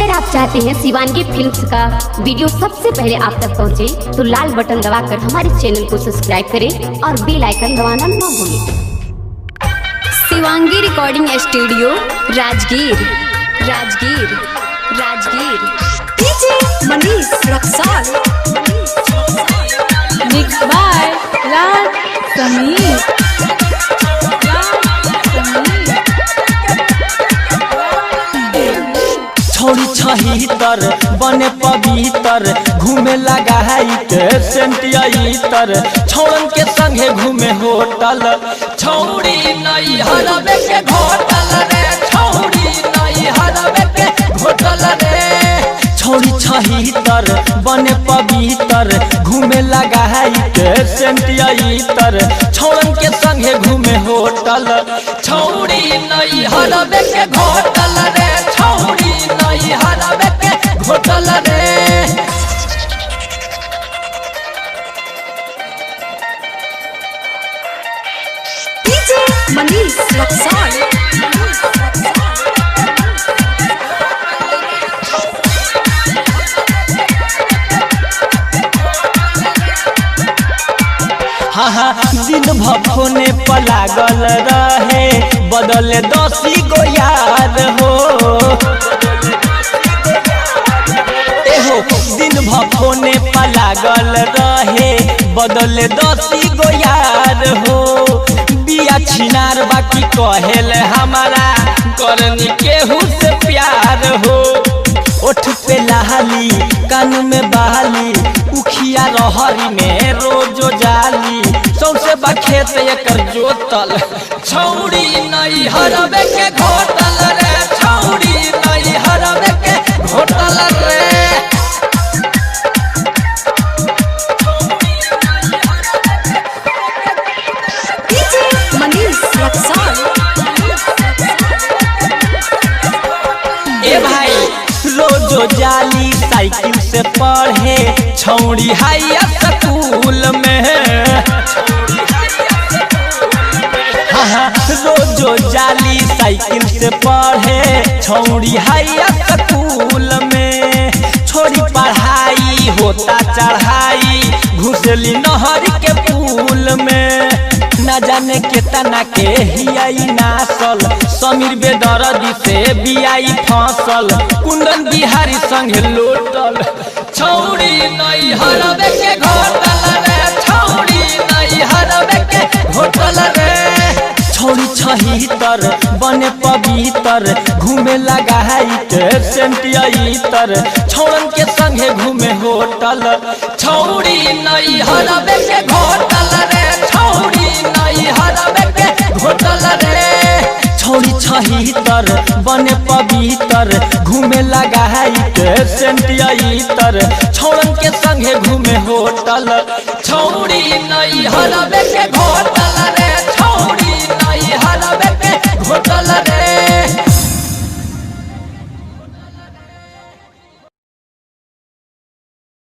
अगर आप चाहते हैं शिवांगी फिल्म्स का वीडियो सबसे पहले आप तक पहुंचे, तो लाल बटन दबाकर हमारे चैनल को सब्सक्राइब करें और बेल आइकन दबाना न भूलें। Shivangi recording studio Rajgir Rajgir Rajgir. DJ Manish Raxaul mix by Raj Sameer. छोड़ी छहीतर बने पवित्र घूमे लगा है सेंटियातर छोड़न के संगे घूमे होटल छौड़ी नहीं हरबे के घोटल रे छौड़ी नहीं हरबे के घोटल रे। छोड़ी छहीतर बने पवित्र घूमे लगा है सेंटियातर छोड़न के संगे घूमे होटल छौड़ी नहीं हरबे के घोटल रे छौड़ी नहीं हरबे के घोटल रे। डीजे मनीष रक्सौल दिन भफोने पलागल रहे बदले 10 गो यार हो एहो दिन भफोने पलागल रहे बदले 10 गो यार हो। बिया छिनार बाकी कहेल हमारा करनी केहू से प्यार हो। ओठ पे लाली कान में बाली उखिया रहरी में रोजो जाली सौसे बखेत एकर जोतल छौड़ी नहीं हरबे के घोटल रे छौड़ी नहीं हरबे के घोटल रे। डीजे मनीष रक्सौल ए भाई रोजो जाली साइकिल से पढ़े छौड़ी हाई स्कूल में रोजो जाली साइकिल से पढ़े छौड़ी हाई स्कूल में। छोड़ी पढ़ाई होता चढ़ाई घुसली नहर के पुल में न जाने केतना के हियाई नासल समीर बेदर्दी से बियाई फसल कुंदन बिहारी संग लोटल छौड़ी नहीं हरबे के घोटल रे छौड़ी नहीं हरबे के घोटल रे। छोड़ी छहीतर बने पवित्र घूमे लगा है सेंटियातर छोड़न के संगे घूमे होटल छौड़ी नहीं हरबे के घोटल रे छौड़ी नहीं हरबे के घोटल रे। छोड़ी छहीतर बने पवित्र घूमे लगा है सेंटियातर छोड़न के संगे घूमे होटल छौड़ी नहीं हरबे के घोटल